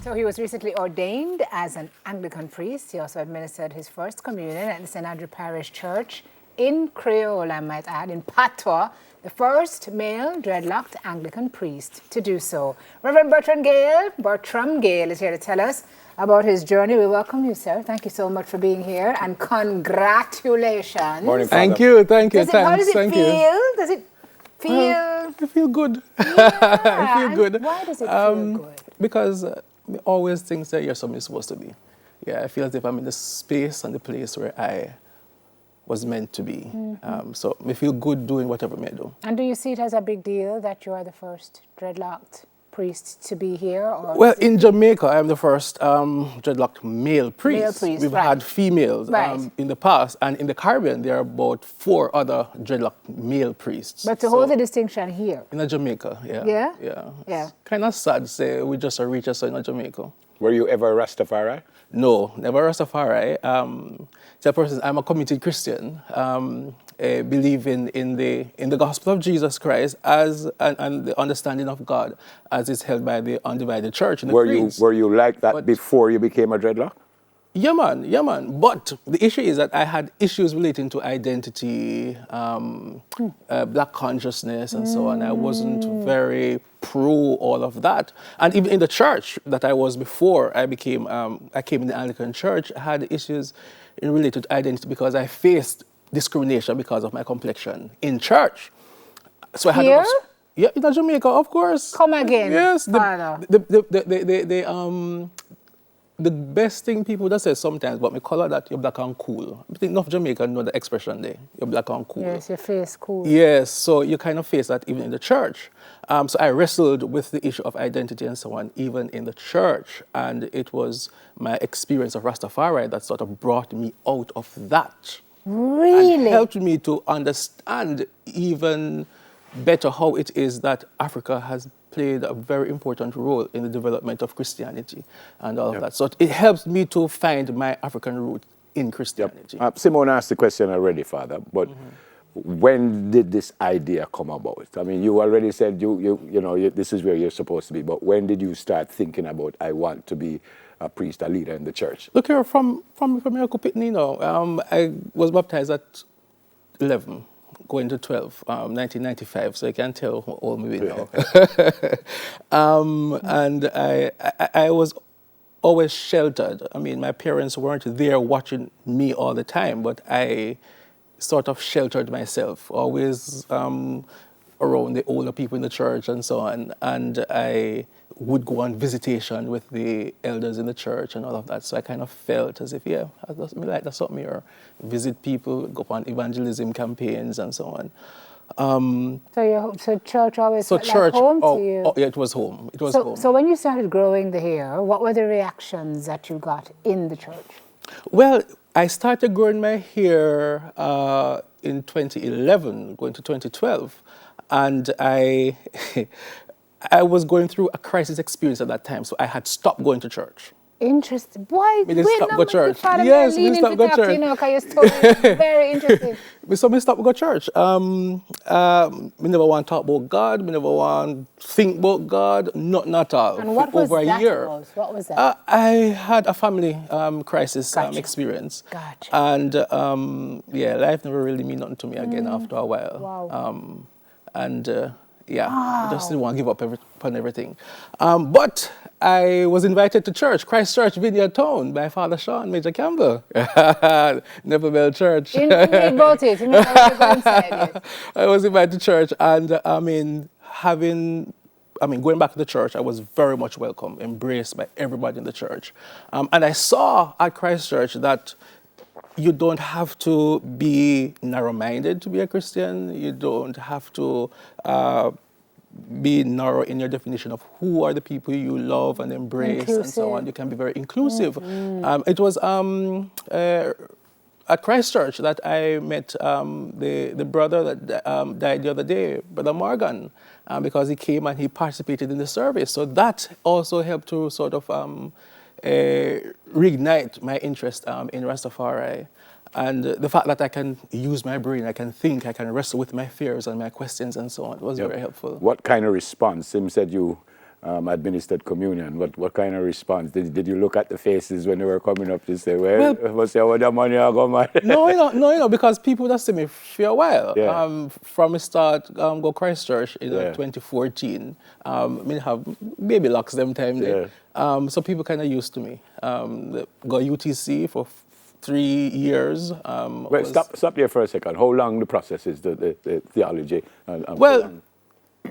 So he was recently ordained as an Anglican priest. He also administered his first communion at the St. Andrew Parish Church in Creole, I might add, in Patois, the first male dreadlocked Anglican priest to do so. Reverend Bertram Gayle is here to tell us about his journey. We welcome you, sir. Thank you so much for being here, and congratulations. Morning, Thank you. How does it feel? Does it feel? I feel good. Yeah. I feel good. Why does it feel good? Because I always think that you're something supposed to be. Yeah, I feel as if I'm in the space and the place where I was meant to be. So I feel good doing whatever I do. And do you see it as a big deal that you are the first dreadlocked priest to be here? Or Well, in Jamaica, I'm the first dreadlocked male priest. Male priest, We've right. had females Right. in the past, and in the Caribbean, there are about 4 other dreadlocked male priests. But to hold the distinction here. In Jamaica, yeah. Yeah? Yeah. Yeah. Kind of sad, say we just reach us in Jamaica. Were you ever a Rastafari? No, never Rastafari. I'm a committed Christian. I believe in the gospel of Jesus Christ and the understanding of God as it's held by the undivided church in the creeds. Were you like that before you became a dreadlock? Yeah, man. But the issue is that I had issues relating to identity, black consciousness, and so on. I wasn't very pro all of that. And even in the church that I was before I came in the Anglican church, I had issues related to identity because I faced discrimination because of my complexion in church. So I had Here? Yeah, in Jamaica, of course. Come again. Yes. Father. The best thing people just say sometimes, but me call that you're black and cool. I think enough Jamaican know the expression there. You're black and cool. Yes, your face cool. Yes, so you kind of face that even in the church. So I wrestled with the issue of identity and so on, even in the church. And it was my experience of Rastafari that sort of brought me out of that. Really? And helped me to understand even better how it is that Africa has played a very important role in the development of Christianity and all of that. So it helps me to find my African root in Christianity. Simone asked the question already, Father, but when did this idea come about? I mean, you already said this is where you're supposed to be, but when did you start thinking about, I want to be a priest, a leader in the church? Look here, from your Pitney now, I was baptized at 11. Going to 12, 1995, so I can tell how old me now. And I was always sheltered. I mean, my parents weren't there watching me all the time, but I sort of sheltered myself, always around the older people in the church and so on. And I would go on visitation with the elders in the church and all of that. So I kind of felt as if, that's something here. Visit people, go on evangelism campaigns and so on. So church always So felt church, like home to you? Yeah, it was home. It was home. So when you started growing the hair, what were the reactions that you got in the church? Well, I started growing my hair in 2011, going to 2012. And I was going through a crisis experience at that time, so I had stopped going to church. Interesting. Why? Me stop go church. Yes, me stop go church. You know, because your story is very interesting. So me stop go church. Me never want to talk about God. Me never want to think about God. Not at all. And what was over that? a year. What was that? I had a family crisis Gotcha. experience. Gotcha. And life never really meant nothing to me again after a while. Wow. I just didn't want to give up upon everything. But I was invited to church, Christ Church, Vineyard Town, by Father Sean Major Campbell. Nevermore Church. You know about it. You know how to go inside it. I was invited to church, and going back to the church, I was very much welcome, embraced by everybody in the church. And I saw at Christ Church that you don't have to be narrow-minded to be a Christian. You don't have to be narrow in your definition of who are the people you love and embrace and so on. You can be very inclusive. It was at Christ Church that I met the brother that died the other day, Brother Morgan, because he came and he participated in the service. So that also helped to sort of reignite my interest in Rastafari. And the fact that I can use my brain, I can think, I can wrestle with my fears and my questions and so on was very helpful. What kind of response? Him said you administered communion. What kind of response? Did you look at the faces when they were coming up to say, well, must say, oh, the money I go, man? No, because people that see me for a while. Yeah. From the start, go Christchurch in 2014. Me have baby locks them time there. So people kind of used to me. Go UTC for 3 years. Wait, stop there for a second. How long the process is, the theology?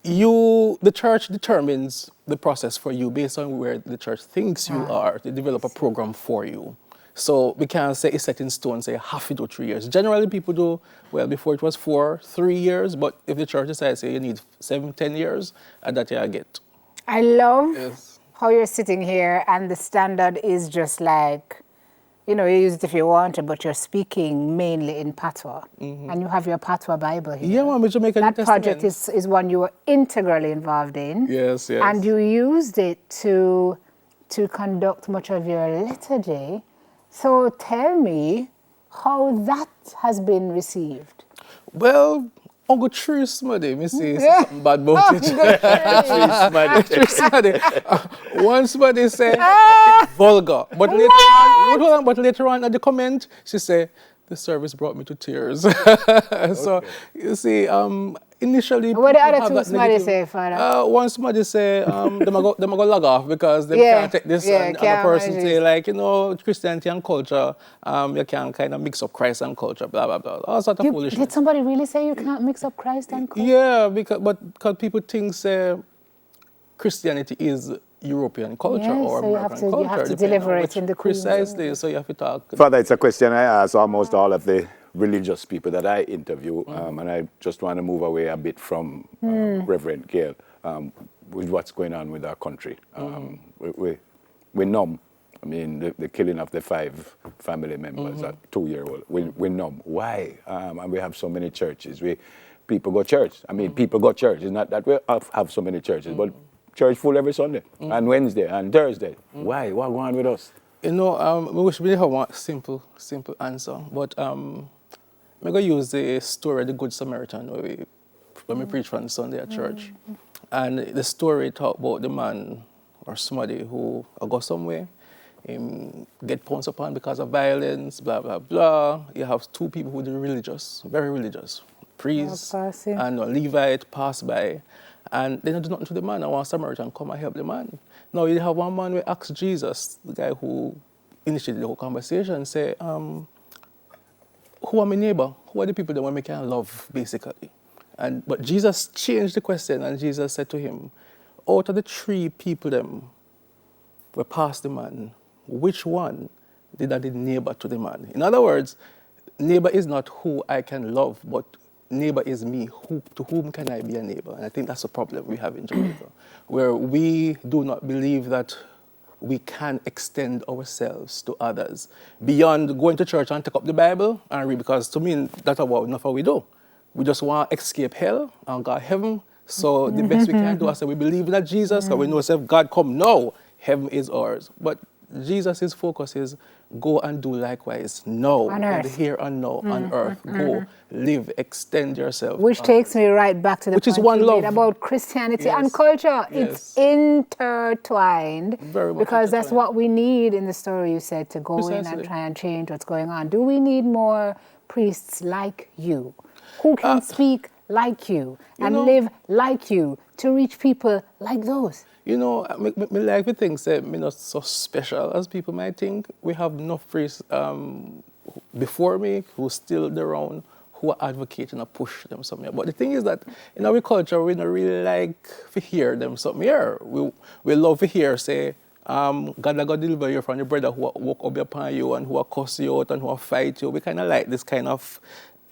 The church determines the process for you based on where the church thinks you are. They develop a program for you. So we can't say it's set in stone, say you have to do 3 years. Generally, people do, well, before it was 3 years, but if the church decides, say, you need 7, 10 years, that you get. I love how you're sitting here and the standard is just like, you know, you use it if you want to, but you're speaking mainly in Patois. And you have your Patois Bible here. Yeah, I'm a Jamaican That project is one you were integrally involved in. Yes. And you used it to conduct much of your liturgy. So tell me how that has been received. Well, Uncle Tree Smuddy, me see something bad about it. Tree Smuddy. One Smuddy say vulgar. But later on at the comment, she say, the service brought me to tears. So, you see, initially... What the other two Smuddy say, Father? One Smuddy say, them go log off because they can't take this. And the person say, like, you know, Christianity and culture, you can kind of mix up Christ and culture, blah, blah, blah. All sort of foolishness. Did somebody really say you can't mix up Christ and culture? Yeah, because people think Christianity is European culture or American culture. You have to deliver it in the precisely, so you have to talk. Father, it's a question I ask almost all of the religious people that I interview, and I just want to move away a bit from Reverend Gayle with what's going on with our country. We're numb. I mean, the killing of the 5 family members, a 2-year-old, we're numb. Why? And we have so many churches. People go church. I mean, people go church. It's not that we have so many churches, but church full every Sunday, and Wednesday, and Thursday. Why? What's going on with us? You know, we wish we have one simple answer, but I'm going to use the story of the Good Samaritan when we preach on Sunday at church. And the story talk about the man or somebody who go somewhere, get pounced upon because of violence, blah, blah, blah. You have 2 people who are religious, very religious, priest and a Levite pass by. And they don't do nothing to the man, and one Samaritan come and help the man. Now you have one man who asks Jesus, the guy who initiated the whole conversation, say, who are my neighbor? Who are the people that we can love, basically? But Jesus changed the question, and Jesus said to him, out of the 3 people them were past the man, which one did I the neighbor to the man? In other words, neighbor is not who I can love, but neighbor is me. To whom can I be a neighbor? And I think that's a problem we have in Jamaica, where we do not believe that we can extend ourselves to others beyond going to church and take up the Bible and read, because to me, that's not what we do. We just want to escape hell and go to heaven. So the best we can do is say we believe in that Jesus, and we know if God come now, heaven is ours. But Jesus' focus is go and do likewise now, on earth. Here and now, on earth. Go, live, extend yourself. Which takes me right back to the which is point one you love. made about Christianity and culture. Yes. It's intertwined. Very much because that's intertwined. what we need in the story you said, to go in and try and change what's going on. Do we need more priests like you, who can speak like you and live like you, to reach people like those? You know, me like to think that me not so special as people might think. We have enough priests before me who still around, who are advocating and push them somewhere. But the thing is that in our culture, we don't really like to hear them something here. We love to hear say, God will deliver you from your brother who walk up upon you and who will cuss you out and who will fight you. We kind of like this kind of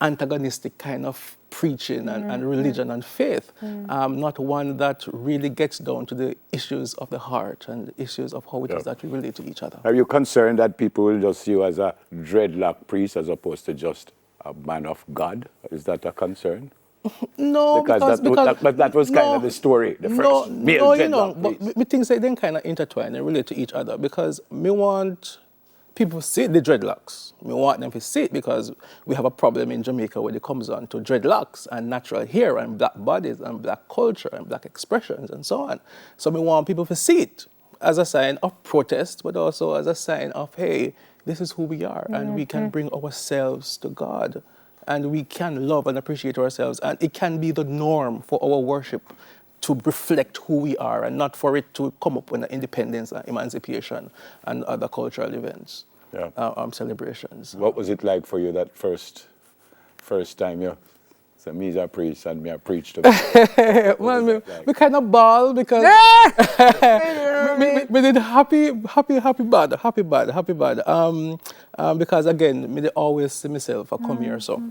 antagonistic kind of preaching and religion and faith, not one that really gets down to the issues of the heart and the issues of how it is that we relate to each other. Are you concerned that people will just see you as a dreadlock priest as opposed to just a man of God? Is that a concern? No, because that was kind of the story, the first male dreadlock priest. But me things they then kind of intertwine and relate to each other, because me want people see the dreadlocks. We want them to see it because we have a problem in Jamaica when it comes on to dreadlocks and natural hair and black bodies and black culture and black expressions and so on. So we want people to see it as a sign of protest, but also as a sign of, hey, this is who we are, and we can bring ourselves to God, and we can love and appreciate ourselves, and it can be the norm for our worship to reflect who we are and not for it to come up with independence and emancipation and other cultural events, celebrations. What was it like for you that first time you so me as a priest and me a preach to Well, we kind of ball because we did happy bad. Because again, me they always see myself I come here so.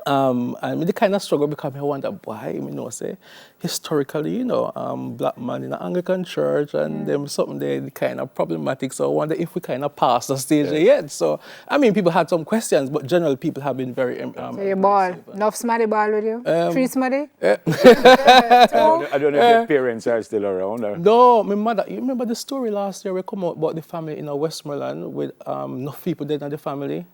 And me kind of struggle because I wonder why, you know, say, historically, you know, black man in an Anglican church and them something they kind of problematic. So I wonder if we kind of passed the stage yet. So, I mean, people had some questions, but generally people have been very... so you ball? Enough somebody ball with you? Three somebody? I don't know if your parents are still around. Or? No, my mother, you remember the story last year we come out about the family in Westmoreland with enough people dead in the family?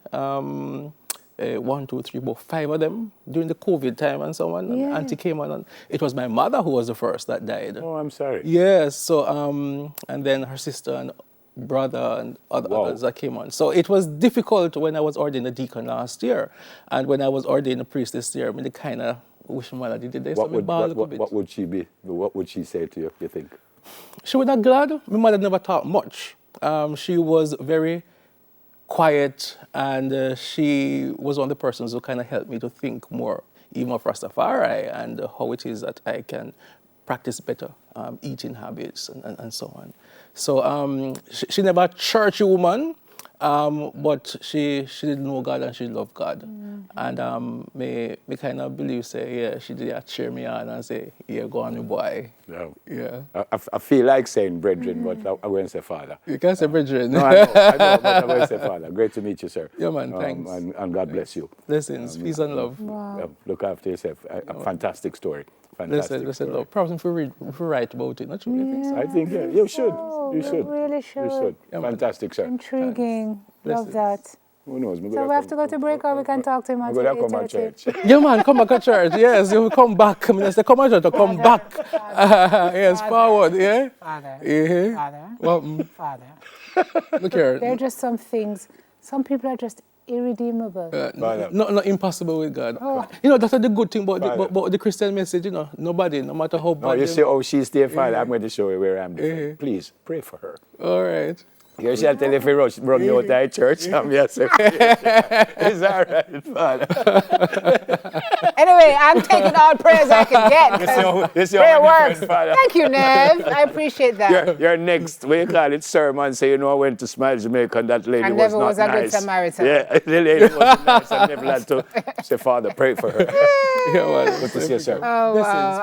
1, 2, 3, about 5 of them during the COVID time and so on. And auntie came on and it was my mother who was the first that died. Oh, I'm sorry. Yes, so and then her sister and brother and others that came on. So it was difficult when I was ordained a deacon last year, and when I was ordained a priest this year. I mean, kind of wish my mother did this. What would she be? What would she say to you think? She was not glad. My mother never talked much. She was very quiet, and she was one of the persons who kind of helped me to think more, even of Rastafari and how it is that I can practice better eating habits and so on. So she never a churchy woman, but she did know God and she loved God. And me kind of believe, say, yeah, she did cheer me on and say, yeah, go on, my boy. Yeah. I feel like saying brethren, but I won't say father. You can't say brethren. No, I know, but I won't say father. Great to meet you, sir. Yeah, man, thanks. And God bless you. Blessings, peace and love. Wow. Look after yourself. A fantastic story. Fantastic Listen, love. Probably if we write about it, not you think so? I think, you should. You should. You really should. You should. Yeah, man. Fantastic, sir. Intriguing. Love Blessings. that. Who knows? So we have to go to break or we can talk to him I'm until going to come to 8:30. church. Yeah, man, come back to church. Yes, you will come back. I mean, I say, come to church or come back. Yes, forward, yeah? Father. Yeah. Father. Well, Father. look here. There are just some things, some people are just irredeemable. Not impossible with God. You know, that's the good thing about the Christian message, you know. Nobody, no matter how bad. Oh, you say, oh, she's there, Father. I'm going to show you where I'm different. Please, pray for her. All right. You shall tell if you run you out of church. Yes, it's all right, Father. Anyway, I'm taking all prayers I can get. This your Prayer works. Father. Thank you, Nev. I appreciate that. Your next, what you call it, sermon, say, you know, I went to Smile Jamaica and that lady And was never not was a good nice. Samaritan. Yeah, the lady wasn't nice. I never had to say, Father, pray for her. Yeah, well, Good to see you, sir. Oh, wow.